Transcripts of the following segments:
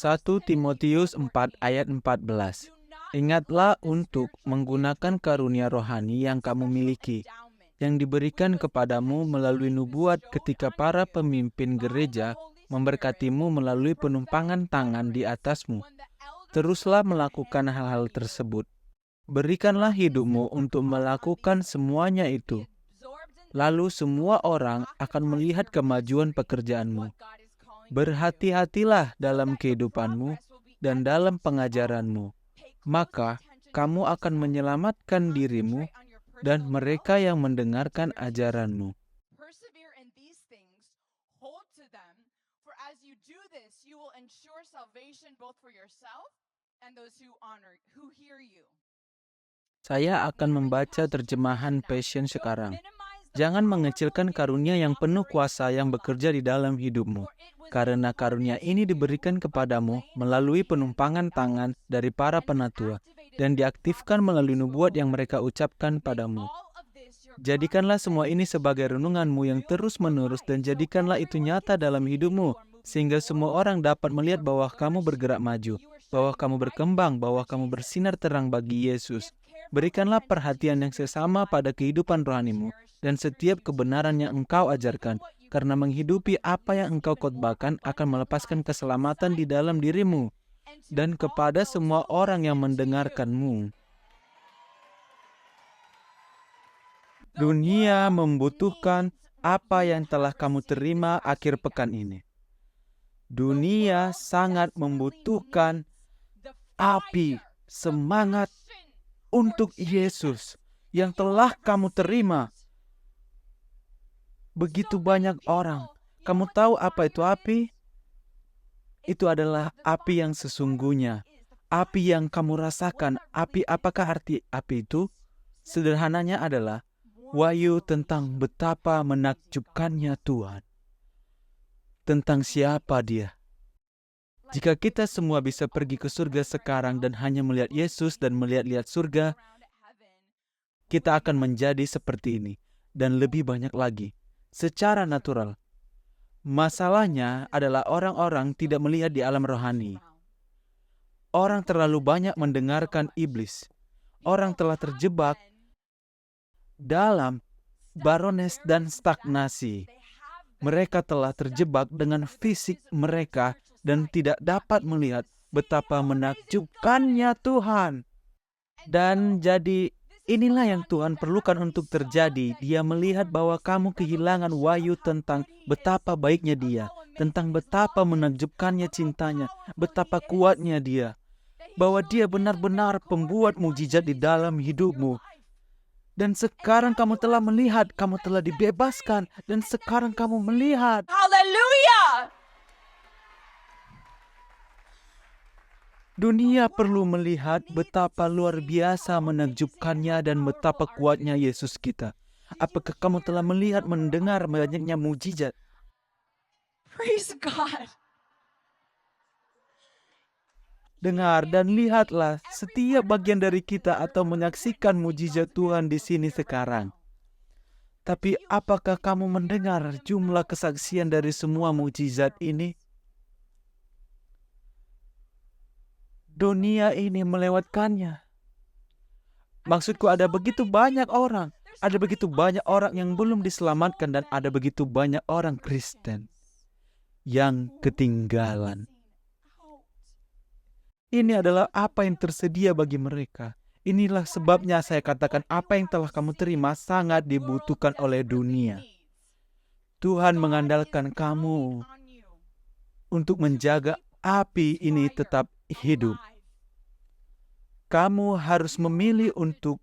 1 Timotius 4 ayat 14. Ingatlah untuk menggunakan karunia rohani yang kamu miliki, yang diberikan kepadamu melalui nubuat ketika para pemimpin gereja memberkatimu melalui penumpangan tangan di atasmu. Teruslah melakukan hal-hal tersebut. Berikanlah hidupmu untuk melakukan semuanya itu. Lalu semua orang akan melihat kemajuan pekerjaanmu. Berhati-hatilah dalam kehidupanmu dan dalam pengajaranmu. Maka kamu akan menyelamatkan dirimu dan mereka yang mendengarkan ajaranmu. Persevere in these things, hold to them, for as you do this, you will ensure salvation both for yourself and those who hear you. Saya akan membaca terjemahan Passion sekarang. Jangan mengecilkan karunia yang penuh kuasa yang bekerja di dalam hidupmu, karena karunia ini diberikan kepadamu melalui penumpangan tangan dari para penatua dan diaktifkan melalui nubuat yang mereka ucapkan padamu. Jadikanlah semua ini sebagai renunganmu yang terus-menerus dan jadikanlah itu nyata dalam hidupmu, sehingga semua orang dapat melihat bahwa kamu bergerak maju, bahwa kamu berkembang, bahwa kamu bersinar terang bagi Yesus. Berikanlah perhatian yang sesama pada kehidupan rohanimu dan setiap kebenaran yang engkau ajarkan, karena menghidupi apa yang engkau khotbahkan akan melepaskan keselamatan di dalam dirimu dan kepada semua orang yang mendengarkanmu. Dunia membutuhkan apa yang telah kamu terima akhir pekan ini. Dunia sangat membutuhkan api, semangat untuk Yesus yang telah kamu terima. Begitu banyak orang. Kamu tahu apa itu api? Itu adalah api yang sesungguhnya. Api yang kamu rasakan. Api, apakah arti api itu? Sederhananya adalah wahyu tentang betapa menakjubkannya Tuhan. Tentang siapa Dia. Jika kita semua bisa pergi ke surga sekarang dan hanya melihat Yesus dan melihat-lihat surga, kita akan menjadi seperti ini dan lebih banyak lagi, secara natural. Masalahnya adalah orang-orang tidak melihat di alam rohani. Orang terlalu banyak mendengarkan iblis. Orang telah terjebak dalam barones dan stagnasi. Mereka telah terjebak dengan fisik mereka dan tidak dapat melihat betapa menakjubkannya Tuhan. Dan jadi inilah yang Tuhan perlukan untuk terjadi. Dia melihat bahwa kamu kehilangan wahyu tentang betapa baiknya Dia, tentang betapa menakjubkannya cintanya, betapa kuatnya Dia, bahwa Dia benar-benar pembuat mujizat di dalam hidupmu. Dan sekarang kamu telah melihat, kamu telah dibebaskan, dan sekarang kamu melihat. Hallelujah! Dunia perlu melihat betapa luar biasa menakjubkannya dan betapa kuatnya Yesus kita. Apakah kamu telah melihat, mendengar banyaknya mujizat? Praise God! Dengar dan lihatlah setiap bagian dari kita atau menyaksikan mujizat Tuhan di sini sekarang. Tapi apakah kamu mendengar jumlah kesaksian dari semua mujizat ini? Dunia ini melewatkannya. Maksudku ada begitu banyak orang. Ada begitu banyak orang yang belum diselamatkan dan ada begitu banyak orang Kristen yang ketinggalan. Ini adalah apa yang tersedia bagi mereka. Inilah sebabnya saya katakan apa yang telah kamu terima sangat dibutuhkan oleh dunia. Tuhan mengandalkan kamu untuk menjaga api ini tetap hidup. Kamu harus memilih untuk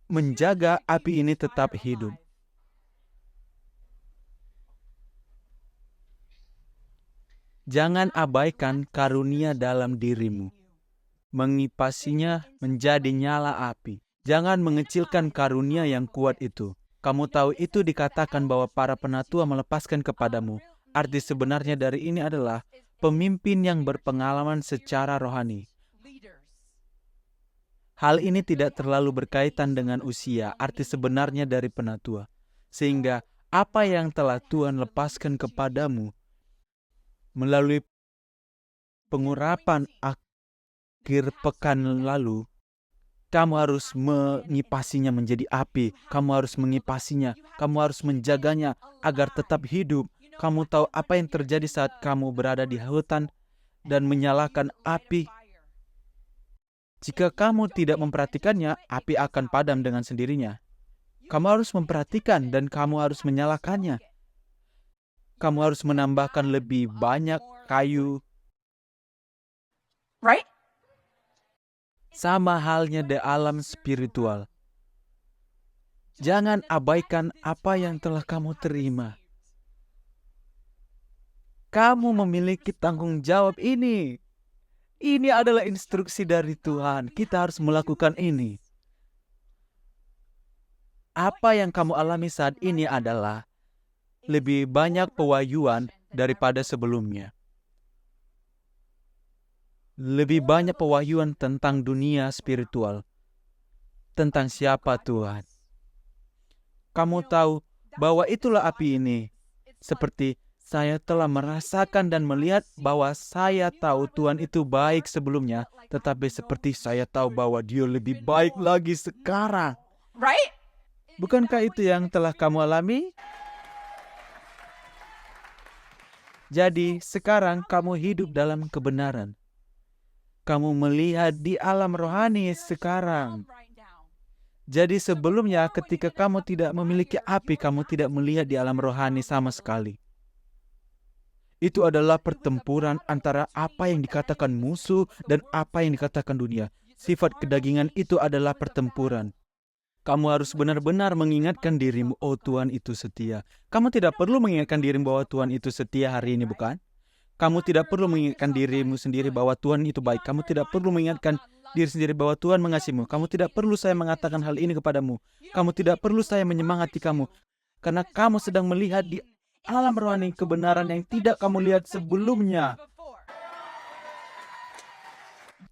menjaga api ini tetap hidup. Jangan abaikan karunia dalam dirimu. Mengipasinya menjadi nyala api. Jangan mengecilkan karunia yang kuat itu. Kamu tahu itu dikatakan bahwa para penatua melepaskan kepadamu. Arti sebenarnya dari ini adalah pemimpin yang berpengalaman secara rohani. Hal ini tidak terlalu berkaitan dengan usia, arti sebenarnya dari penatua. Sehingga apa yang telah Tuhan lepaskan kepadamu melalui pengurapan akhir pekan lalu, kamu harus mengipasinya menjadi api. Kamu harus mengipasinya. Kamu harus menjaganya agar tetap hidup. Kamu tahu apa yang terjadi saat kamu berada di hutan dan menyalakan api. Jika kamu tidak memperhatikannya, api akan padam dengan sendirinya. Kamu harus memperhatikan dan kamu harus menyalakannya. Kamu harus menambahkan lebih banyak kayu. Right? Sama halnya di alam spiritual. Jangan abaikan apa yang telah kamu terima. Kamu memiliki tanggung jawab ini. Ini adalah instruksi dari Tuhan. Kita harus melakukan ini. Apa yang kamu alami saat ini adalah lebih banyak pewahyuan daripada sebelumnya. Lebih banyak pewahyuan tentang dunia spiritual. Tentang siapa Tuhan. Kamu tahu bahwa itulah api ini. Seperti saya telah merasakan dan melihat bahwa saya tahu Tuhan itu baik sebelumnya, tetapi seperti saya tahu bahwa Dia lebih baik lagi sekarang. Right? Bukankah itu yang telah kamu alami? Jadi sekarang kamu hidup dalam kebenaran. Kamu melihat di alam rohani sekarang. Jadi sebelumnya ketika kamu tidak memiliki api, kamu tidak melihat di alam rohani sama sekali. Itu adalah pertempuran antara apa yang dikatakan musuh dan apa yang dikatakan dunia. Sifat kedagingan itu adalah pertempuran. Kamu harus benar-benar mengingatkan dirimu, oh Tuhan itu setia. Kamu tidak perlu mengingatkan dirimu bahwa Tuhan itu setia hari ini, bukan? Kamu tidak perlu mengingatkan dirimu sendiri bahwa Tuhan itu baik. Kamu tidak perlu mengingatkan diri sendiri bahwa Tuhan mengasihimu. Kamu tidak perlu saya mengatakan hal ini kepadamu. Kamu tidak perlu saya menyemangati kamu. Karena kamu sedang melihat di alam rohani kebenaran yang tidak kamu lihat sebelumnya.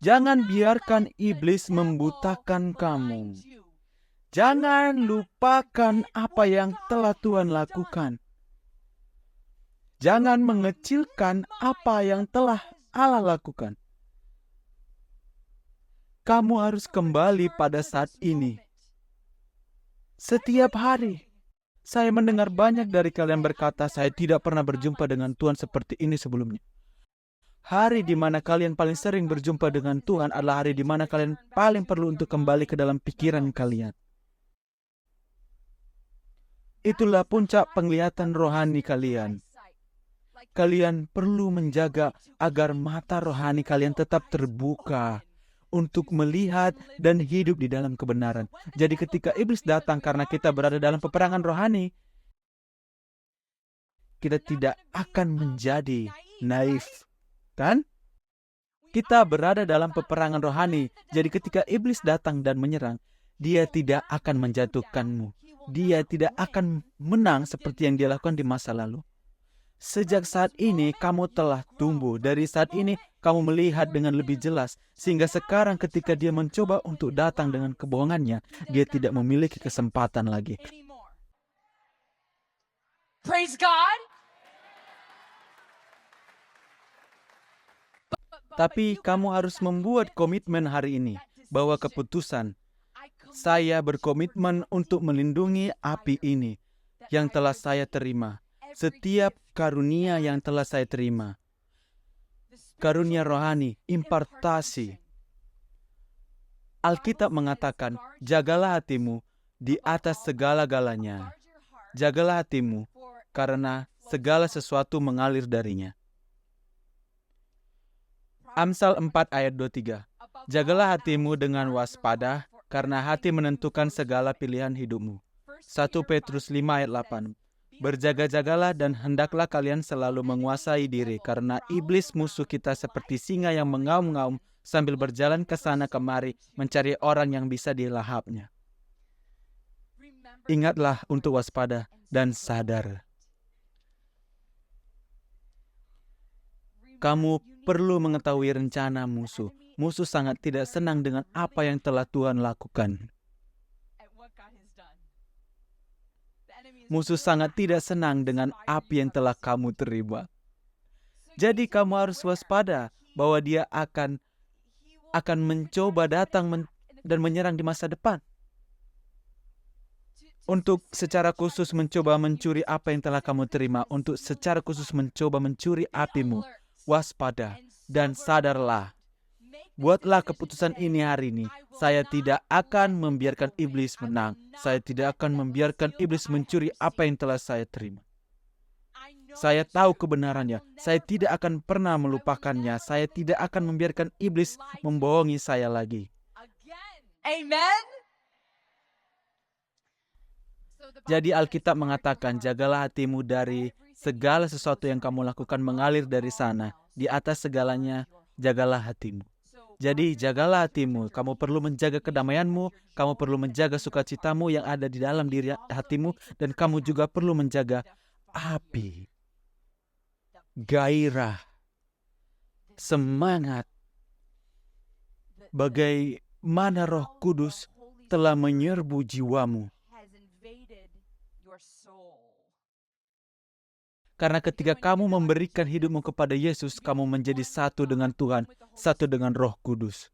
Jangan biarkan iblis membutakan kamu. Jangan lupakan apa yang telah Tuhan lakukan. Jangan mengecilkan apa yang telah Allah lakukan. Kamu harus kembali pada saat ini. Setiap hari. Saya mendengar banyak dari kalian berkata, saya tidak pernah berjumpa dengan Tuhan seperti ini sebelumnya. Hari di mana kalian paling sering berjumpa dengan Tuhan adalah hari di mana kalian paling perlu untuk kembali ke dalam pikiran kalian. Itulah puncak penglihatan rohani kalian. Kalian perlu menjaga agar mata rohani kalian tetap terbuka untuk melihat dan hidup di dalam kebenaran. Jadi ketika iblis datang karena kita berada dalam peperangan rohani, kita tidak akan menjadi naif, kan? Kita berada dalam peperangan rohani. Jadi ketika iblis datang dan menyerang, dia tidak akan menjatuhkanmu. Dia tidak akan menang seperti yang dia lakukan di masa lalu. Sejak saat ini kamu telah tumbuh. Dari saat ini kamu melihat dengan lebih jelas. Sehingga sekarang ketika dia mencoba untuk datang dengan kebohongannya, dia tidak memiliki kesempatan lagi. Praise God. Tapi kamu harus membuat komitmen hari ini. Bahwa keputusan, saya berkomitmen untuk melindungi api ini yang telah saya terima. Setiap karunia yang telah saya terima. Karunia rohani, impartasi. Alkitab mengatakan, jagalah hatimu di atas segala-galanya. Jagalah hatimu, karena segala sesuatu mengalir darinya. Amsal 4 ayat 23. Jagalah hatimu dengan waspada, karena hati menentukan segala pilihan hidupmu. 1 Petrus 5 ayat 8. Berjaga-jagalah dan hendaklah kalian selalu menguasai diri, karena iblis musuh kita seperti singa yang mengaum-ngaum sambil berjalan ke sana kemari mencari orang yang bisa dilahapnya. Ingatlah untuk waspada dan sadar. Kamu perlu mengetahui rencana musuh. Musuh sangat tidak senang dengan apa yang telah Tuhan lakukan. Musuh sangat tidak senang dengan api yang telah kamu terima. Jadi kamu harus waspada. bahwa dia akan mencoba datang dan menyerang di masa depan. Untuk secara khusus mencoba mencuri apa yang telah kamu terima. Untuk secara khusus mencoba mencuri apimu. Waspada dan sadarlah. Buatlah keputusan ini hari ini. Saya tidak akan membiarkan iblis menang. Saya tidak akan membiarkan iblis mencuri apa yang telah saya terima. Saya tahu kebenarannya. Saya tidak akan pernah melupakannya. Saya tidak akan membiarkan iblis membohongi saya lagi. Amen. Jadi Alkitab mengatakan, jagalah hatimu dari segala sesuatu yang kamu lakukan mengalir dari sana. Di atas segalanya, jagalah hatimu. Jadi jagalah hatimu. Kamu perlu menjaga kedamaianmu. Kamu perlu menjaga sukacitamu yang ada di dalam diri hatimu. Dan kamu juga perlu menjaga api, gairah, semangat. Bagaimana Roh Kudus telah menyerbu jiwamu. Karena ketika kamu memberikan hidupmu kepada Yesus, kamu menjadi satu dengan Tuhan, satu dengan Roh Kudus.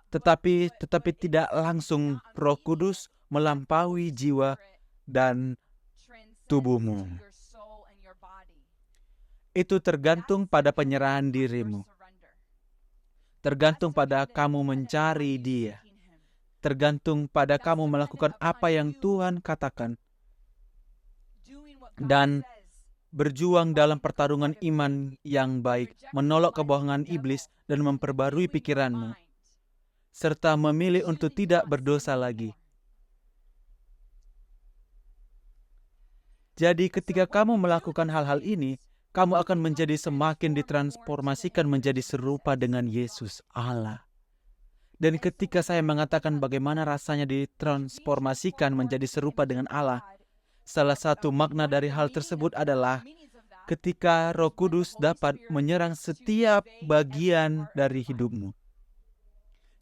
Tetapi tidak langsung Roh Kudus melampaui jiwa dan tubuhmu. Itu tergantung pada penyerahan dirimu. Tergantung pada kamu mencari Dia. Tergantung pada kamu melakukan apa yang Tuhan katakan. Dan berjuang dalam pertarungan iman yang baik, menolak kebohongan iblis dan memperbarui pikiranmu, serta memilih untuk tidak berdosa lagi. Jadi ketika kamu melakukan hal-hal ini, kamu akan menjadi semakin ditransformasikan menjadi serupa dengan Yesus Allah. Dan ketika saya mengatakan bagaimana rasanya ditransformasikan menjadi serupa dengan Allah, salah satu makna dari hal tersebut adalah ketika Roh Kudus dapat menyerang setiap bagian dari hidupmu.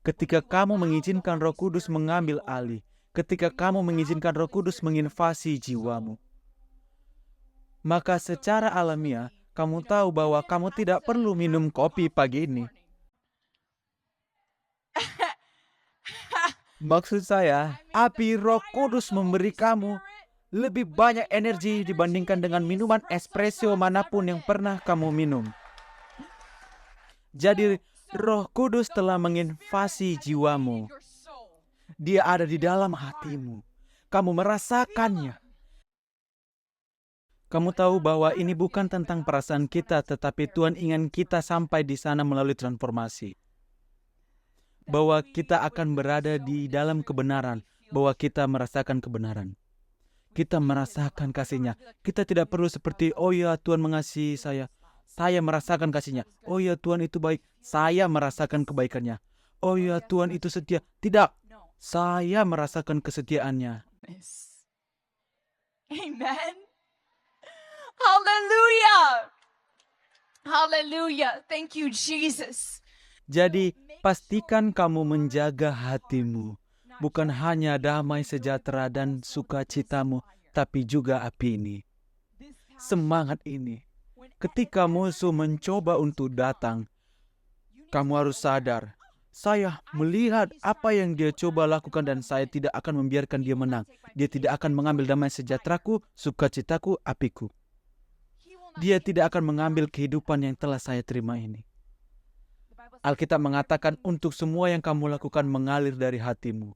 Ketika kamu mengizinkan Roh Kudus mengambil alih, ketika kamu mengizinkan Roh Kudus menginvasi jiwamu, maka secara alamiah kamu tahu bahwa kamu tidak perlu minum kopi pagi ini. Maksud saya, api Roh Kudus memberi kamu lebih banyak energi dibandingkan dengan minuman espresso manapun yang pernah kamu minum. Jadi Roh Kudus telah menginvasi jiwamu. Dia ada di dalam hatimu. Kamu merasakannya. Kamu tahu bahwa ini bukan tentang perasaan kita, tetapi Tuhan ingin kita sampai di sana melalui transformasi. Bahwa kita akan berada di dalam kebenaran, bahwa kita merasakan kebenaran. Kita merasakan kasih-Nya. Kita tidak perlu seperti, oh ya Tuhan mengasihi saya. Saya merasakan kasih-Nya. Oh ya Tuhan itu baik. Saya merasakan kebaikan-Nya. Oh ya Tuhan itu setia. Tidak. Saya merasakan kesetiaan-Nya. Amen. Hallelujah. Hallelujah. Thank you, Jesus. Jadi, pastikan kamu menjaga hatimu. Bukan hanya damai sejahtera dan sukacitamu, tapi juga api ini. Semangat ini. Ketika musuh mencoba untuk datang, kamu harus sadar, saya melihat apa yang dia coba lakukan dan saya tidak akan membiarkan dia menang. Dia tidak akan mengambil damai sejahteraku, sukacitaku, apiku. Dia tidak akan mengambil kehidupan yang telah saya terima ini. Alkitab mengatakan untuk semua yang kamu lakukan mengalir dari hatimu.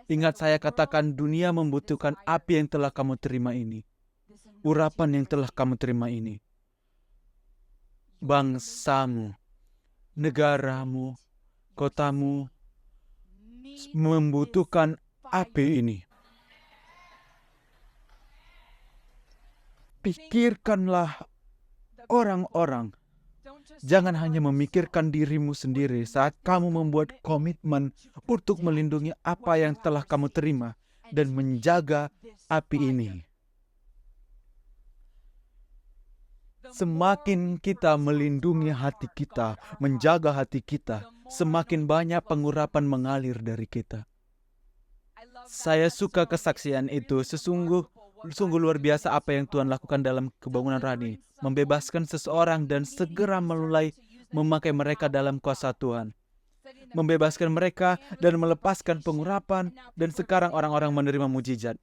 Ingat saya katakan dunia membutuhkan api yang telah kamu terima ini. Urapan yang telah kamu terima ini. Bangsamu, negaramu, kotamu membutuhkan api ini. Pikirkanlah orang-orang. Jangan hanya memikirkan dirimu sendiri saat kamu membuat komitmen untuk melindungi apa yang telah kamu terima dan menjaga api ini. Semakin kita melindungi hati kita, menjaga hati kita, semakin banyak pengurapan mengalir dari kita. Saya suka kesaksian itu. Sungguh luar biasa apa yang Tuhan lakukan dalam kebangunan Rani. Membebaskan seseorang dan segera mulai memakai mereka dalam kuasa Tuhan, membebaskan mereka dan melepaskan pengurapan, dan sekarang orang-orang menerima mujizat.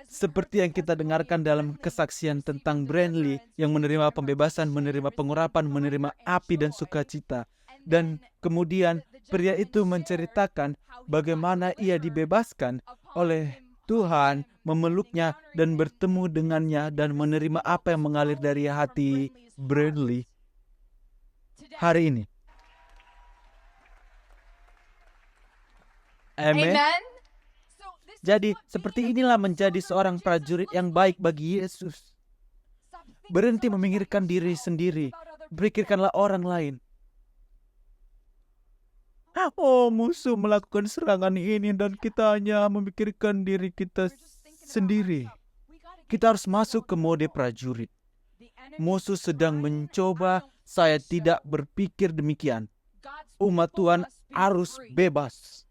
Seperti yang kita dengarkan dalam kesaksian tentang Brandley yang menerima pembebasan, menerima pengurapan, menerima api dan sukacita. Dan kemudian pria itu menceritakan bagaimana ia dibebaskan oleh Tuhan, memeluknya dan bertemu dengannya dan menerima apa yang mengalir dari hati Brandley hari ini. Amen. Jadi, seperti inilah menjadi seorang prajurit yang baik bagi Yesus. Berhenti memikirkan diri sendiri. Pikirkanlah orang lain. Oh, musuh melakukan serangan ini dan kita hanya memikirkan diri kita sendiri. Kita harus masuk ke mode prajurit. Musuh sedang mencoba, saya tidak berpikir demikian. Umat Tuhan harus bebas.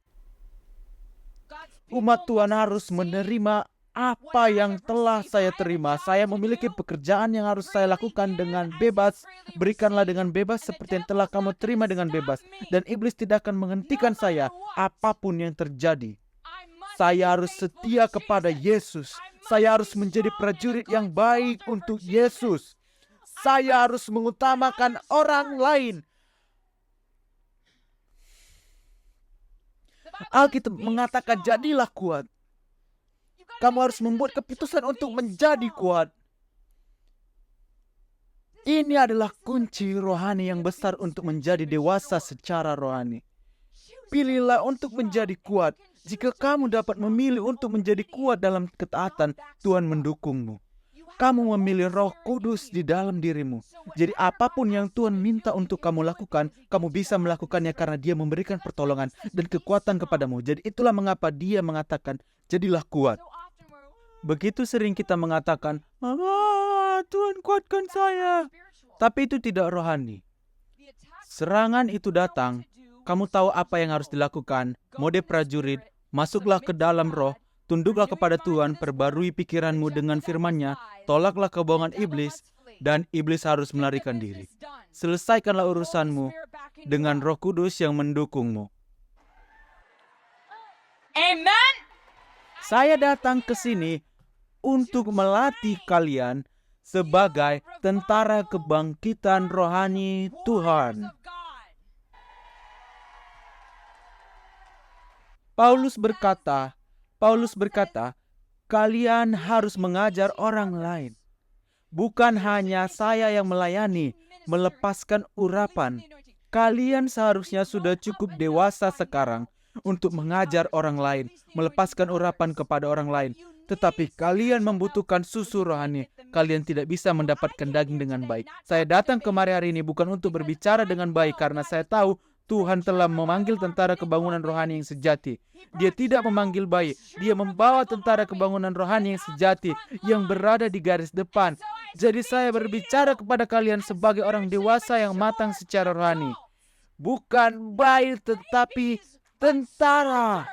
Umat Tuhan harus menerima apa yang telah saya terima. Saya memiliki pekerjaan yang harus saya lakukan dengan bebas. Berikanlah dengan bebas seperti yang telah kamu terima dengan bebas. Dan iblis tidak akan menghentikan saya apapun yang terjadi. Saya harus setia kepada Yesus. Saya harus menjadi prajurit yang baik untuk Yesus. Saya harus mengutamakan orang lain. Alkitab mengatakan jadilah kuat. Kamu harus membuat keputusan untuk menjadi kuat. Ini adalah kunci rohani yang besar untuk menjadi dewasa secara rohani. Pilihlah untuk menjadi kuat. Jika kamu dapat memilih untuk menjadi kuat dalam ketaatan, Tuhan mendukungmu. Kamu memilih Roh Kudus di dalam dirimu. Jadi apapun yang Tuhan minta untuk kamu lakukan, kamu bisa melakukannya karena Dia memberikan pertolongan dan kekuatan kepadamu. Jadi itulah mengapa Dia mengatakan, jadilah kuat. Begitu sering kita mengatakan, Tuhan kuatkan saya. Tapi itu tidak rohani. Serangan itu datang, kamu tahu apa yang harus dilakukan. Mode prajurit, masuklah ke dalam roh, tunduklah kepada Tuhan, perbarui pikiranmu dengan firman-Nya, tolaklah kebohongan iblis, dan iblis harus melarikan diri. Selesaikanlah urusanmu dengan Roh Kudus yang mendukungmu. Amen. Saya datang ke sini untuk melatih kalian sebagai tentara kebangkitan rohani Tuhan. Paulus berkata, kalian harus mengajar orang lain. Bukan hanya saya yang melayani, melepaskan urapan. Kalian seharusnya sudah cukup dewasa sekarang untuk mengajar orang lain, melepaskan urapan kepada orang lain. Tetapi kalian membutuhkan susu rohani. Kalian tidak bisa mendapatkan daging dengan baik. Saya datang kemari hari ini bukan untuk berbicara dengan baik, karena saya tahu Tuhan telah memanggil tentara kebangunan rohani yang sejati. Dia tidak memanggil bayi. Dia membawa tentara kebangunan rohani yang sejati, yang berada di garis depan. Jadi saya berbicara kepada kalian sebagai orang dewasa yang matang secara rohani. Bukan bayi, tetapi tentara.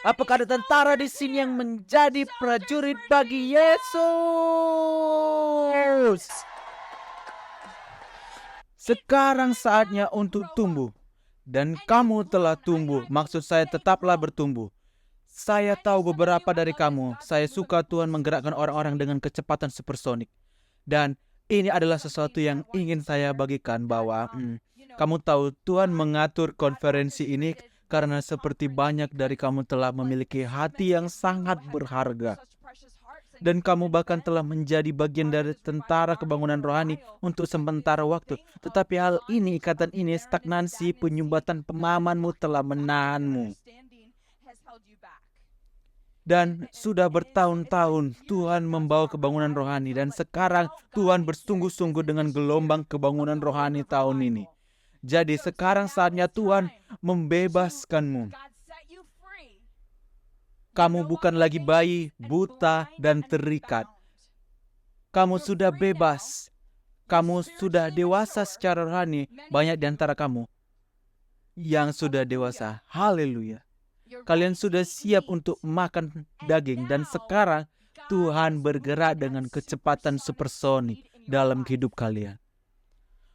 Apakah ada tentara di sini yang menjadi prajurit bagi Yesus? Sekarang saatnya untuk tumbuh. Dan kamu telah tumbuh. Maksud saya tetaplah bertumbuh. Saya tahu beberapa dari kamu. Saya suka Tuhan menggerakkan orang-orang dengan kecepatan supersonik. Dan ini adalah sesuatu yang ingin saya bagikan bahwa kamu tahu Tuhan mengatur konferensi ini karena seperti banyak dari kamu telah memiliki hati yang sangat berharga. Dan kamu bahkan telah menjadi bagian dari tentara kebangunan rohani untuk sementara waktu. Tetapi hal ini, ikatan ini, stagnansi, penyumbatan pemahamanmu telah menahanmu. Dan sudah bertahun-tahun Tuhan membawa kebangunan rohani. Dan sekarang Tuhan bersungguh-sungguh dengan gelombang kebangunan rohani tahun ini. Jadi sekarang saatnya Tuhan membebaskanmu. Kamu bukan lagi bayi, buta, dan terikat. Kamu sudah bebas. Kamu sudah dewasa secara rohani. Banyak di antara kamu yang sudah dewasa. Haleluya. Kalian sudah siap untuk makan daging. Dan sekarang Tuhan bergerak dengan kecepatan supersonik dalam hidup kalian.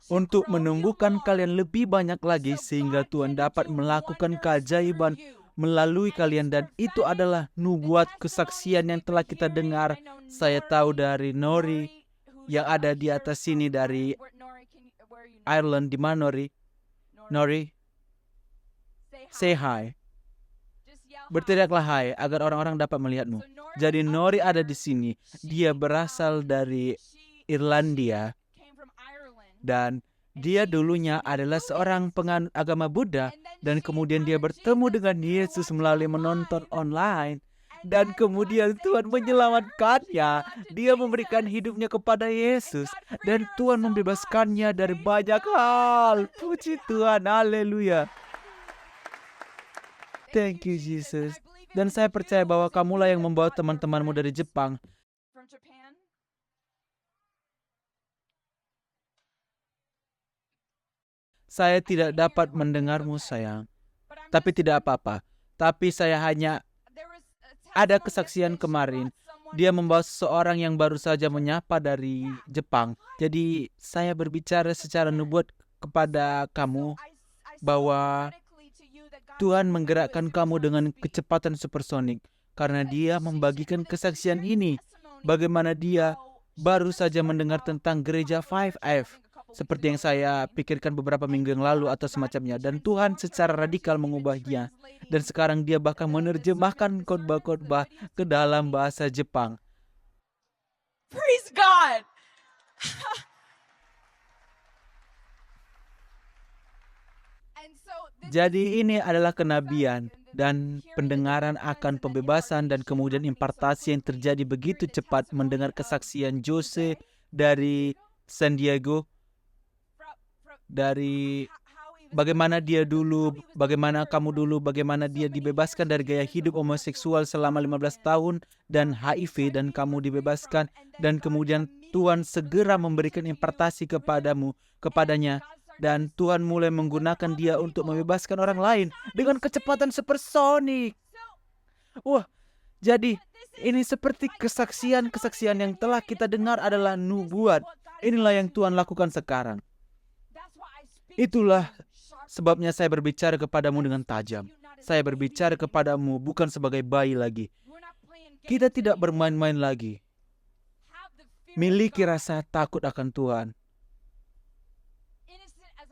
untuk menumbuhkan kalian lebih banyak lagi sehingga Tuhan dapat melakukan keajaiban melalui kalian. Dan itu adalah nubuat kesaksian yang telah kita dengar. Saya tahu dari Nori yang ada di atas sini dari Ireland. Di mana Nori? Nori, say hi. Berteriaklah hai agar orang-orang dapat melihatmu. Jadi Nori ada di sini. Dia berasal dari Irlandia dan dia dulunya adalah seorang penganut agama Buddha, dan kemudian dia bertemu dengan Yesus melalui menonton online, dan kemudian Tuhan menyelamatkannya. Dia memberikan hidupnya kepada Yesus dan Tuhan membebaskannya dari banyak hal. Puji Tuhan, haleluya. Thank you Jesus. Dan saya percaya bahwa kamulah yang membawa teman-temanmu dari Jepang. Saya tidak dapat mendengarmu sayang, tapi tidak apa-apa. Tapi saya hanya ada kesaksian kemarin. Dia membawa seseorang yang baru saja menyapa dari Jepang. Jadi saya berbicara secara nubuat kepada kamu bahwa Tuhan menggerakkan kamu dengan kecepatan supersonik karena dia membagikan kesaksian ini. Bagaimana dia baru saja mendengar tentang gereja 5F. Seperti yang saya pikirkan beberapa minggu yang lalu atau semacamnya. Dan Tuhan secara radikal mengubahnya. Dan sekarang dia bahkan menerjemahkan khotbah-khotbah ke dalam bahasa Jepang. Praise God. Jadi ini adalah kenabian dan pendengaran akan pembebasan dan kemudian impartasi yang terjadi begitu cepat. Mendengar kesaksian Jose dari San Diego, dari bagaimana dia dulu, bagaimana kamu dulu, bagaimana dia dibebaskan dari gaya hidup homoseksual selama 15 tahun dan HIV, dan kamu dibebaskan, dan kemudian Tuhan segera memberikan impartasi kepadanya, dan Tuhan mulai menggunakan dia untuk membebaskan orang lain dengan kecepatan supersonik. Wah, jadi ini seperti kesaksian-kesaksian yang telah kita dengar adalah nubuat. Inilah yang Tuhan lakukan sekarang. Itulah sebabnya saya berbicara kepadamu dengan tajam. Saya berbicara kepadamu bukan sebagai bayi lagi. Kita tidak bermain-main lagi. Miliki rasa takut akan Tuhan.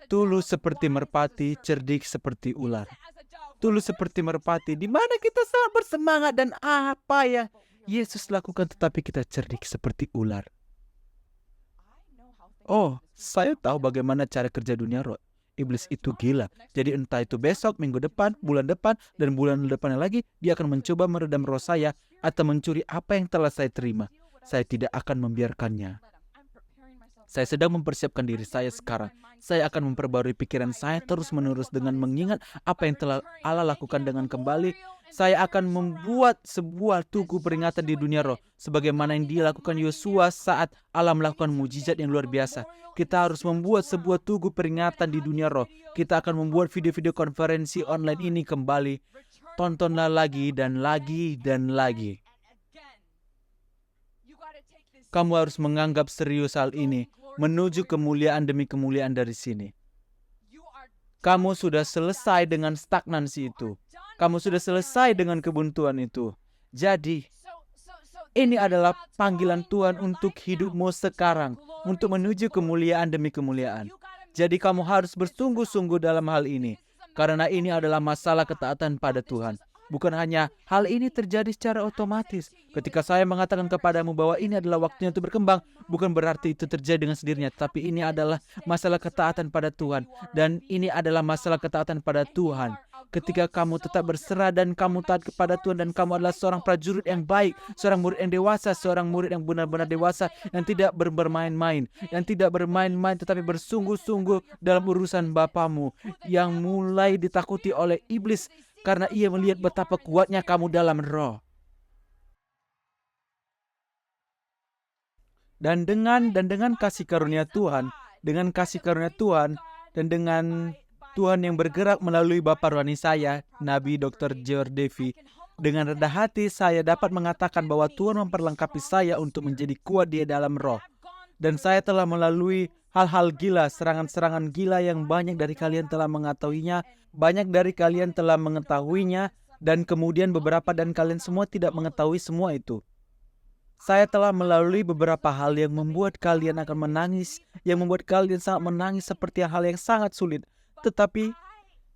Tulus seperti merpati, cerdik seperti ular. Tulus seperti merpati, di mana kita sangat bersemangat dan apa yang Yesus lakukan, tetapi kita cerdik seperti ular. Oh, saya tahu bagaimana cara kerja dunia roh. Iblis itu gila. Jadi entah itu besok, minggu depan, bulan depan, dan bulan depannya lagi, dia akan mencoba meredam roh saya atau mencuri apa yang telah saya terima. Saya tidak akan membiarkannya. Saya sedang mempersiapkan diri saya sekarang. Saya akan memperbarui pikiran saya terus-menerus dengan mengingat apa yang telah Allah lakukan dengan kembali. Saya akan membuat sebuah tugu peringatan di dunia roh, sebagaimana yang dilakukan Yosua saat Allah melakukan mujizat yang luar biasa. Kita harus membuat sebuah tugu peringatan di dunia roh. Kita akan membuat video-video konferensi online ini kembali. Tontonlah lagi dan lagi dan lagi. Kamu harus menganggap serius hal ini, menuju kemuliaan demi kemuliaan dari sini. Kamu sudah selesai dengan stagnansi itu. Kamu sudah selesai dengan kebuntuan itu. Jadi, ini adalah panggilan Tuhan untuk hidupmu sekarang, untuk menuju kemuliaan demi kemuliaan. Jadi kamu harus bersungguh-sungguh dalam hal ini, karena ini adalah masalah ketaatan pada Tuhan. Bukan hanya hal ini terjadi secara otomatis. Ketika saya mengatakan kepadamu bahwa ini adalah waktunya untuk berkembang, bukan berarti itu terjadi dengan sendirinya. Tapi ini adalah masalah ketaatan pada Tuhan. Dan ini adalah masalah ketaatan pada Tuhan. Ketika kamu tetap berserah dan kamu taat kepada Tuhan, dan kamu adalah seorang prajurit yang baik, seorang murid yang dewasa, seorang murid yang benar-benar dewasa, yang tidak bermain-main, tetapi bersungguh-sungguh dalam urusan Bapamu, yang mulai ditakuti oleh iblis, karena ia melihat betapa kuatnya kamu dalam roh. Dan dengan kasih karunia Tuhan, dan dengan Tuhan yang bergerak melalui Bapa rohani saya, Nabi Dr. George Davy, dengan rendah hati saya dapat mengatakan bahwa Tuhan memperlengkapi saya untuk menjadi kuat di dalam roh. Dan saya telah melalui hal-hal gila, serangan-serangan gila yang banyak dari kalian telah mengetahuinya, dan kemudian beberapa dan kalian semua tidak mengetahui semua itu. Saya telah melalui beberapa hal yang membuat kalian akan menangis, yang membuat kalian sangat menangis seperti hal yang sangat sulit. Tetapi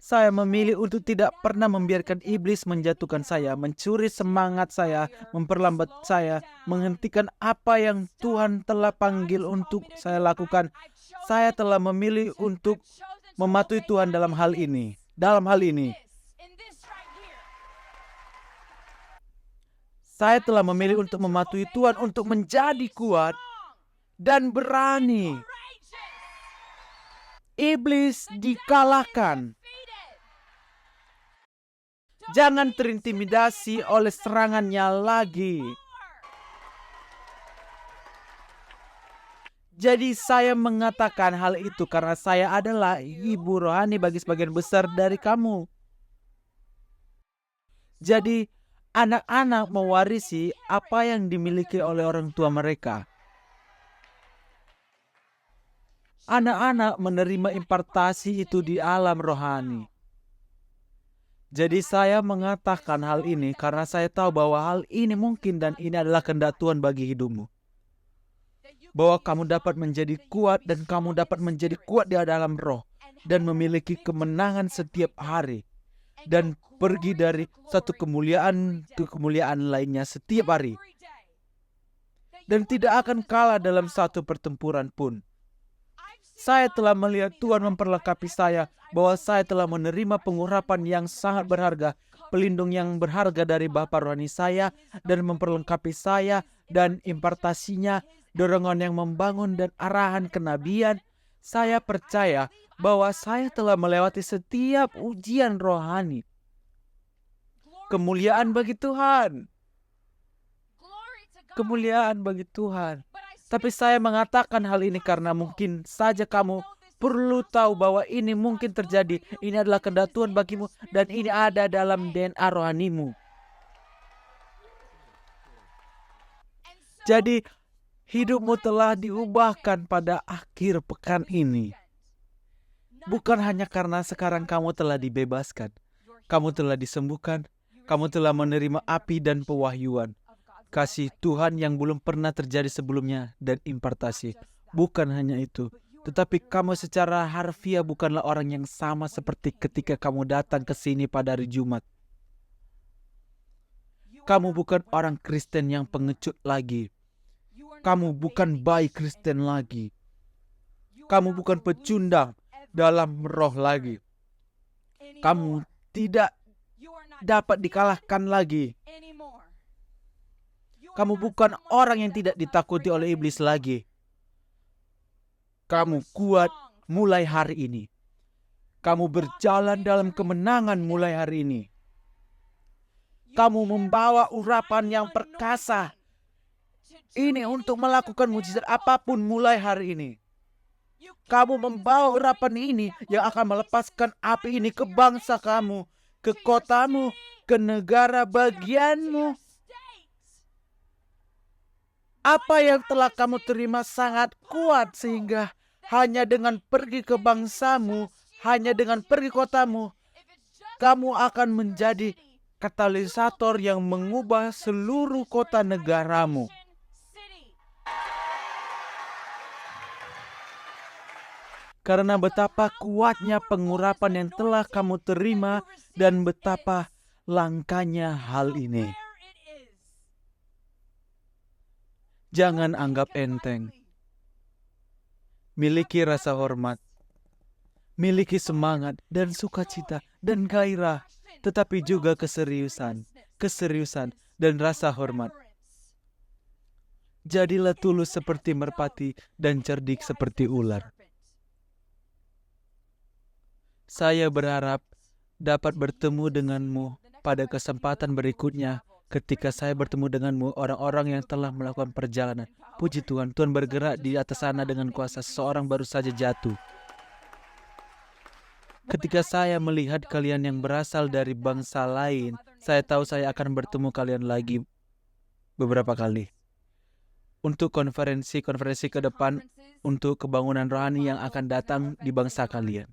saya memilih untuk tidak pernah membiarkan iblis menjatuhkan saya, mencuri semangat saya, memperlambat saya, menghentikan apa yang Tuhan telah panggil untuk saya lakukan. Saya telah memilih untuk mematuhi Tuhan dalam hal ini. Saya telah memilih untuk mematuhi Tuhan untuk menjadi kuat dan berani. Iblis dikalahkan. Jangan terintimidasi oleh serangannya lagi. Jadi saya mengatakan hal itu karena saya adalah ibu rohani bagi sebagian besar dari kamu. Jadi anak-anak mewarisi apa yang dimiliki oleh orang tua mereka. Anak-anak menerima impartasi itu di alam rohani. Jadi saya mengatakan hal ini karena saya tahu bahwa hal ini mungkin dan ini adalah kehendak Tuhan bagi hidupmu. Bahwa kamu dapat menjadi kuat dan kamu dapat menjadi kuat di dalam roh dan memiliki kemenangan setiap hari dan pergi dari satu kemuliaan ke kemuliaan lainnya setiap hari dan tidak akan kalah dalam satu pertempuran pun. Saya telah melihat Tuhan memperlengkapi saya, bahwa saya telah menerima pengurapan yang sangat berharga, pelindung yang berharga dari Bapa rohani saya, dan memperlengkapi saya, dan impartasinya, dorongan yang membangun dan arahan kenabian. Saya percaya bahwa saya telah melewati setiap ujian rohani. Kemuliaan bagi Tuhan. Kemuliaan bagi Tuhan. Tapi saya mengatakan hal ini karena mungkin saja kamu perlu tahu bahwa ini mungkin terjadi. Ini adalah kehendak Tuhan bagimu dan ini ada dalam DNA rohanimu. Jadi hidupmu telah diubahkan pada akhir pekan ini. Bukan hanya karena sekarang kamu telah dibebaskan. Kamu telah disembuhkan. Kamu telah menerima api dan pewahyuan. Kasih Tuhan yang belum pernah terjadi sebelumnya dan impartasi. Bukan hanya itu, tetapi kamu secara harfiah bukanlah orang yang sama seperti ketika kamu datang ke sini pada hari Jumat. Kamu bukan orang Kristen yang pengecut lagi. Kamu bukan bayi Kristen lagi. Kamu bukan pecundang dalam roh lagi. Kamu tidak dapat dikalahkan lagi. Kamu bukan orang yang tidak ditakuti oleh iblis lagi. Kamu kuat mulai hari ini. Kamu berjalan dalam kemenangan mulai hari ini. Kamu membawa urapan yang perkasa. Ini untuk melakukan mujizat apapun mulai hari ini. Kamu membawa urapan ini yang akan melepaskan api ini ke bangsa kamu, ke kotamu, ke negara bagianmu. Apa yang telah kamu terima sangat kuat sehingga hanya dengan pergi ke bangsamu, hanya dengan pergi kotamu, kamu akan menjadi katalisator yang mengubah seluruh kota negaramu. Karena betapa kuatnya pengurapan yang telah kamu terima dan betapa langkanya hal ini. Jangan anggap enteng. Miliki rasa hormat. Miliki semangat dan sukacita dan gairah. Tetapi juga keseriusan dan rasa hormat. Jadilah tulus seperti merpati dan cerdik seperti ular. Saya berharap dapat bertemu denganmu pada kesempatan berikutnya. Ketika saya bertemu denganmu, orang-orang yang telah melakukan perjalanan. Puji Tuhan, Tuhan bergerak di atas sana dengan kuasa. Seseorang baru saja jatuh. Ketika saya melihat kalian yang berasal dari bangsa lain, saya tahu saya akan bertemu kalian lagi beberapa kali. Untuk konferensi ke depan, untuk kebangunan rohani yang akan datang di bangsa kalian.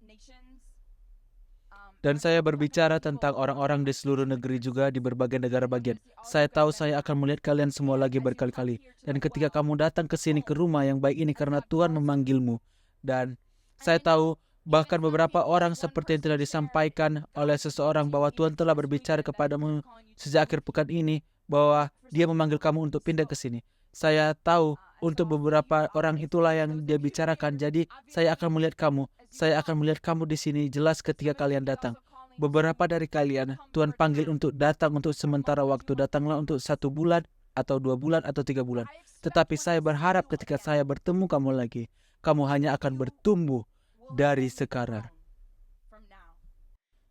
Dan saya berbicara tentang orang-orang di seluruh negeri juga di berbagai negara bagian. Saya tahu saya akan melihat kalian semua lagi berkali-kali. Dan ketika kamu datang ke sini ke rumah yang baik ini karena Tuhan memanggilmu. Dan saya tahu bahkan beberapa orang seperti yang telah disampaikan oleh seseorang bahwa Tuhan telah berbicara kepadamu sejak akhir pekan ini bahwa Dia memanggil kamu untuk pindah ke sini. Saya tahu untuk beberapa orang itulah yang Dia bicarakan. Jadi saya akan melihat kamu. Saya akan melihat kamu di sini jelas ketika kalian datang. Beberapa dari kalian Tuhan panggil untuk datang untuk sementara waktu. Datanglah untuk 1 bulan atau 2 bulan atau 3 bulan. Tetapi saya berharap ketika saya bertemu kamu lagi, kamu hanya akan bertumbuh dari sekarang.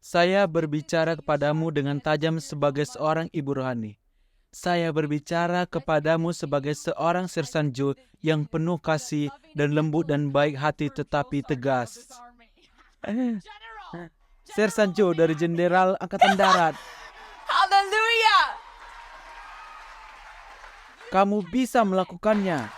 Saya berbicara kepadamu dengan tajam sebagai seorang ibu rohani. Saya berbicara kepadamu sebagai seorang Sersan Joe yang penuh kasih dan lembut dan baik hati tetapi tegas. Sersan Joe dari Jenderal Angkatan Darat. Hallelujah! Kamu bisa melakukannya.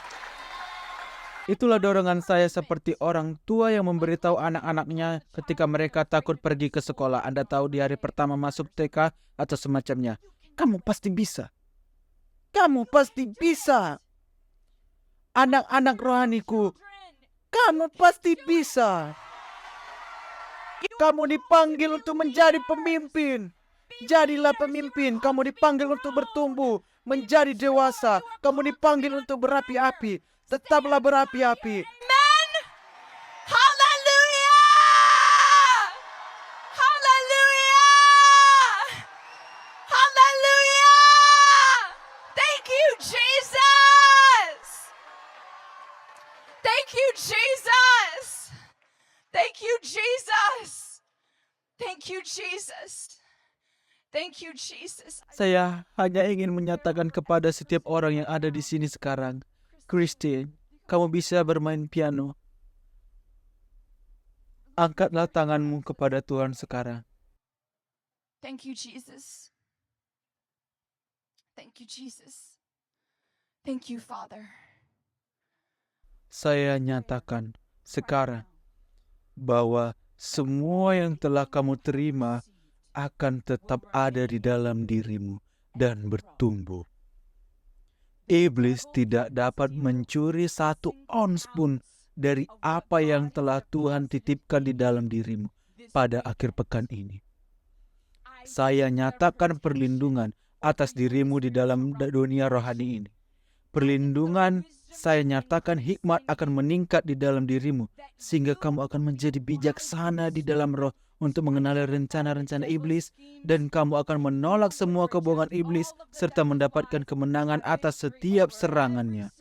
Itulah dorongan saya seperti orang tua yang memberitahu anak-anaknya ketika mereka takut pergi ke sekolah. Anda tahu di hari pertama masuk TK atau semacamnya. Kamu pasti bisa. Kamu pasti bisa. Anak-anak rohaniku, kamu pasti bisa. Kamu dipanggil untuk menjadi pemimpin. Jadilah pemimpin. Kamu dipanggil untuk bertumbuh, menjadi dewasa. Kamu dipanggil untuk berapi-api. Tetaplah berapi-api. Amen! Hallelujah! Hallelujah! Hallelujah! Thank you, Jesus! Thank you, Jesus! Thank you, Jesus! Thank you, Jesus! Thank you, Jesus! Saya hanya ingin menyatakan kepada setiap orang yang ada di sini sekarang, Christine, kamu bisa bermain piano. Angkatlah tanganmu kepada Tuhan sekarang. Thank you, Jesus. Thank you, Jesus. Thank you, Father. Saya nyatakan sekarang bahwa semua yang telah kamu terima akan tetap ada di dalam dirimu dan bertumbuh. Iblis tidak dapat mencuri 1 ons pun dari apa yang telah Tuhan titipkan di dalam dirimu pada akhir pekan ini. Saya nyatakan perlindungan atas dirimu di dalam dunia rohani ini. Perlindungan, saya nyatakan hikmat akan meningkat di dalam dirimu, sehingga kamu akan menjadi bijaksana di dalam roh untuk mengenali rencana-rencana iblis, dan kamu akan menolak semua kebohongan iblis, serta mendapatkan kemenangan atas setiap serangannya.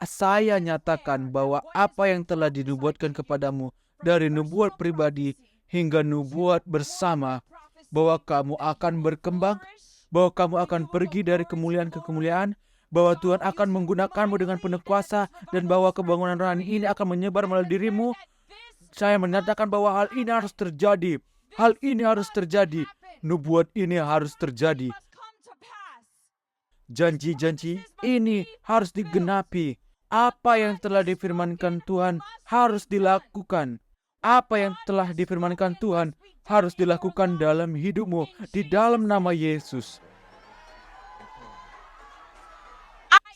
Saya nyatakan bahwa apa yang telah dinubuatkan kepadamu, dari nubuat pribadi hingga nubuat bersama, bahwa kamu akan berkembang, bahwa kamu akan pergi dari kemuliaan ke kemuliaan, bahwa Tuhan akan menggunakanmu dengan penuh kuasa, dan bahwa kebangunan rohani ini akan menyebar melalui dirimu. Saya menyatakan bahwa hal ini harus terjadi. Hal ini harus terjadi. Nubuat ini harus terjadi. Janji-janji ini harus digenapi. Apa yang telah difirmankan Tuhan harus dilakukan. Apa yang telah difirmankan Tuhan harus dilakukan dalam hidupmu di dalam nama Yesus.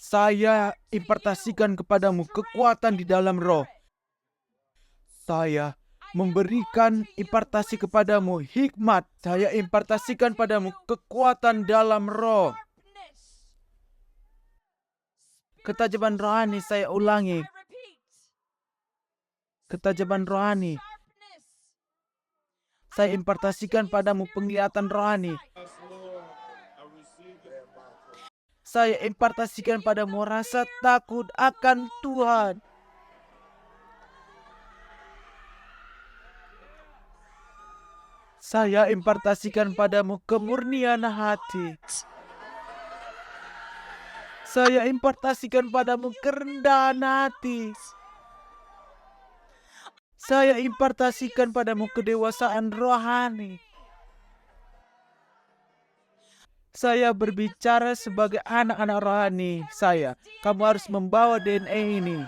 Saya impartasikan kepadamu kekuatan di dalam roh. Saya memberikan impartasi kepadamu hikmat. Saya impartasikan padamu kekuatan dalam roh. Ketajaman rohani, saya ulangi. Ketajaman rohani. Saya impartasikan padamu penglihatan rohani. Saya impartasikan padamu rasa takut akan Tuhan. Saya impartasikan padamu kemurnian hati. Saya impartasikan padamu kerendahan hati. Saya impartasikan padamu kedewasaan rohani. Saya berbicara sebagai anak-anak rohani saya. Kamu harus membawa DNA ini.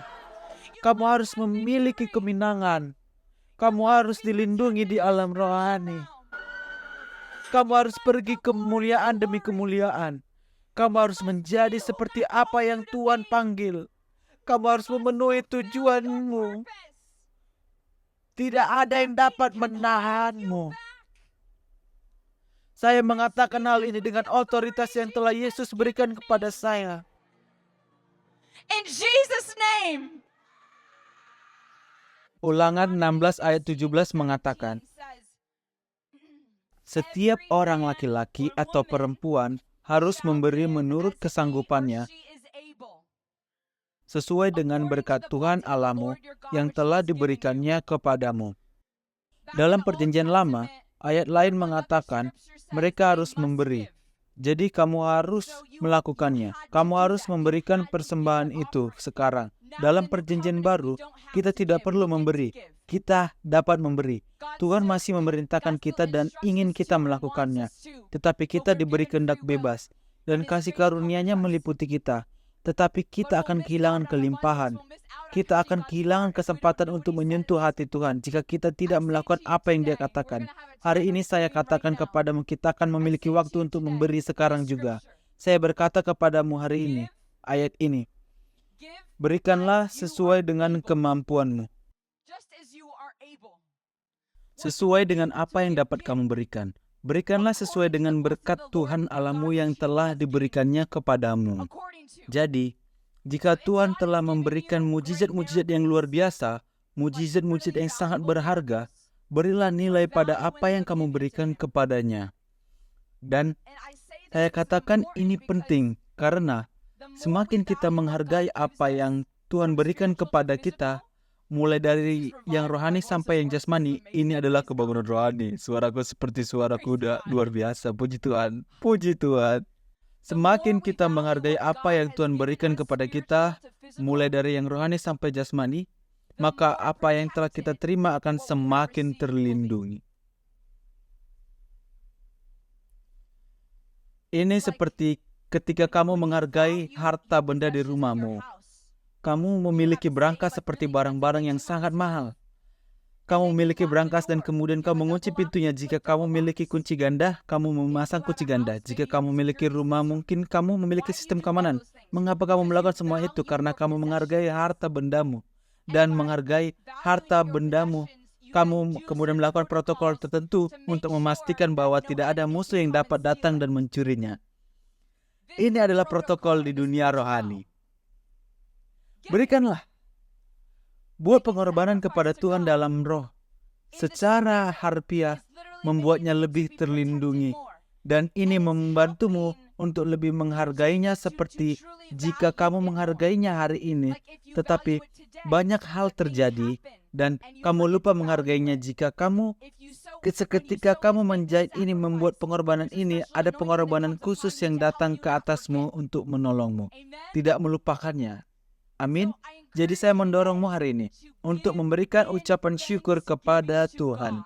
Kamu harus memiliki kemenangan. Kamu harus dilindungi di alam rohani. Kamu harus pergi kemuliaan demi kemuliaan. Kamu harus menjadi seperti apa yang Tuhan panggil. Kamu harus memenuhi tujuanmu. Tidak ada yang dapat menahanmu. Saya mengatakan hal ini dengan otoritas yang telah Yesus berikan kepada saya. In Jesus' name. Ulangan 16 ayat 17 mengatakan, setiap orang laki-laki atau perempuan harus memberi menurut kesanggupannya, sesuai dengan berkat Tuhan Allahmu yang telah diberikannya kepadamu. Dalam Perjanjian Lama, ayat lain mengatakan mereka harus memberi. Jadi kamu harus melakukannya. Kamu harus memberikan persembahan itu sekarang. Dalam Perjanjian Baru, kita tidak perlu memberi. Kita dapat memberi. Tuhan masih memerintahkan kita dan ingin kita melakukannya. Tetapi kita diberi kehendak bebas. Dan kasih karunia-Nya meliputi kita. Tetapi kita akan kehilangan kelimpahan. Kita akan kehilangan kesempatan untuk menyentuh hati Tuhan jika kita tidak melakukan apa yang Dia katakan. Hari ini saya katakan kepadamu, kita akan memiliki waktu untuk memberi sekarang juga. Saya berkata kepadamu hari ini, ayat ini, berikanlah sesuai dengan kemampuanmu. Sesuai dengan apa yang dapat kamu berikan. Berikanlah sesuai dengan berkat Tuhan Allahmu yang telah diberikannya kepadamu. Jadi, jika Tuhan telah memberikan mujizat-mujizat yang luar biasa, mujizat-mujizat yang sangat berharga, berilah nilai pada apa yang kamu berikan kepadanya. Dan saya katakan ini penting karena semakin kita menghargai apa yang Tuhan berikan kepada kita, mulai dari yang rohani sampai yang jasmani, ini adalah kebangunan rohani. Suaraku seperti suara kuda, luar biasa. Puji Tuhan, puji Tuhan. Semakin kita menghargai apa yang Tuhan berikan kepada kita, mulai dari yang rohani sampai jasmani, maka apa yang telah kita terima akan semakin terlindungi. Ini seperti ketika kamu menghargai harta benda di rumahmu. Kamu memiliki berangkas seperti barang-barang yang sangat mahal. Kamu memiliki berangkas dan kemudian kamu mengunci pintunya. Jika kamu memiliki kunci ganda, kamu memasang kunci ganda. Jika kamu memiliki rumah, mungkin kamu memiliki sistem keamanan. Mengapa kamu melakukan semua itu? Karena kamu menghargai harta bendamu. Dan menghargai harta bendamu, kamu kemudian melakukan protokol tertentu untuk memastikan bahwa tidak ada musuh yang dapat datang dan mencurinya. Ini adalah protokol di dunia rohani. Berikanlah. Buat pengorbanan kepada Tuhan dalam roh. Secara harfiah membuatnya lebih terlindungi. Dan ini membantumu untuk lebih menghargainya seperti jika kamu menghargainya hari ini. Tetapi banyak hal terjadi dan kamu lupa menghargainya jika kamu seketika kamu menjahit ini, membuat pengorbanan ini, ada pengorbanan khusus yang datang ke atasmu untuk menolongmu. Tidak melupakannya. Amin. Jadi saya mendorongmu hari ini untuk memberikan ucapan syukur kepada Tuhan.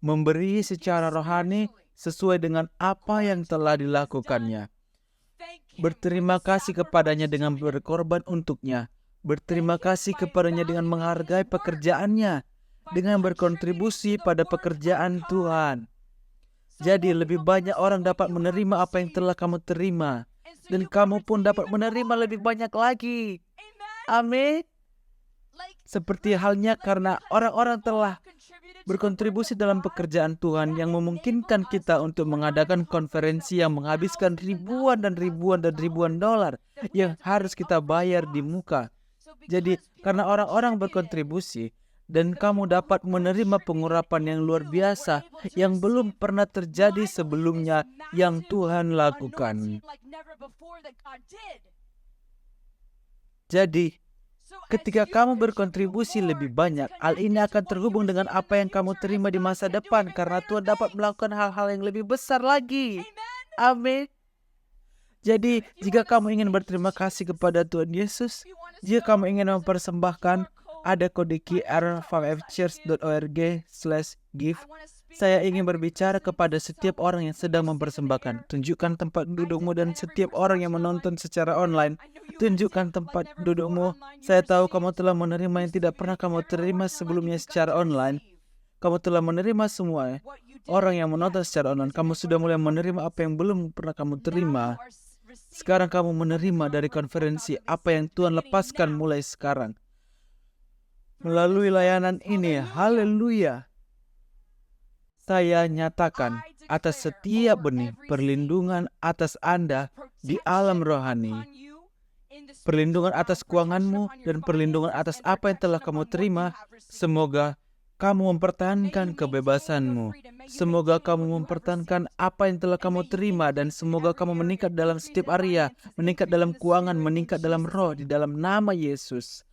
Memberi secara rohani sesuai dengan apa yang telah dilakukannya. Berterima kasih kepadanya dengan berkorban untuknya. Berterima kasih kepadanya dengan menghargai pekerjaannya. Dengan berkontribusi pada pekerjaan Tuhan. Jadi lebih banyak orang dapat menerima apa yang telah kamu terima. Dan kamu pun dapat menerima lebih banyak lagi. Amin. Seperti halnya karena orang-orang telah berkontribusi dalam pekerjaan Tuhan yang memungkinkan kita untuk mengadakan konferensi yang menghabiskan ribuan dan ribuan dan ribuan dolar yang harus kita bayar di muka. Jadi karena orang-orang berkontribusi dan kamu dapat menerima pengurapan yang luar biasa yang belum pernah terjadi sebelumnya yang Tuhan lakukan. Jadi, ketika kamu berkontribusi lebih banyak, hal ini akan terhubung dengan apa yang kamu terima di masa depan karena Tuhan dapat melakukan hal-hal yang lebih besar lagi. Amin. Jadi, jika kamu ingin berterima kasih kepada Tuhan Yesus, jika kamu ingin mempersembahkan, ada kode QR 5fchurch.org/give. Saya ingin berbicara kepada setiap orang yang sedang mempersembahkan. Tunjukkan tempat dudukmu, dan setiap orang yang menonton secara online, tunjukkan tempat dudukmu. Saya tahu kamu telah menerima yang tidak pernah kamu terima sebelumnya secara online. Kamu telah menerima semua. Orang yang menonton secara online, kamu sudah mulai menerima apa yang belum pernah kamu terima. Sekarang kamu menerima dari konferensi apa yang Tuhan lepaskan mulai sekarang. Melalui layanan ini, haleluya. Saya nyatakan atas setiap benih perlindungan atas Anda di alam rohani. Perlindungan atas keuanganmu dan perlindungan atas apa yang telah kamu terima. Semoga kamu mempertahankan kebebasanmu. Semoga kamu mempertahankan apa yang telah kamu terima, dan semoga kamu meningkat dalam setiap area, meningkat dalam keuangan, meningkat dalam roh, di dalam nama Yesus.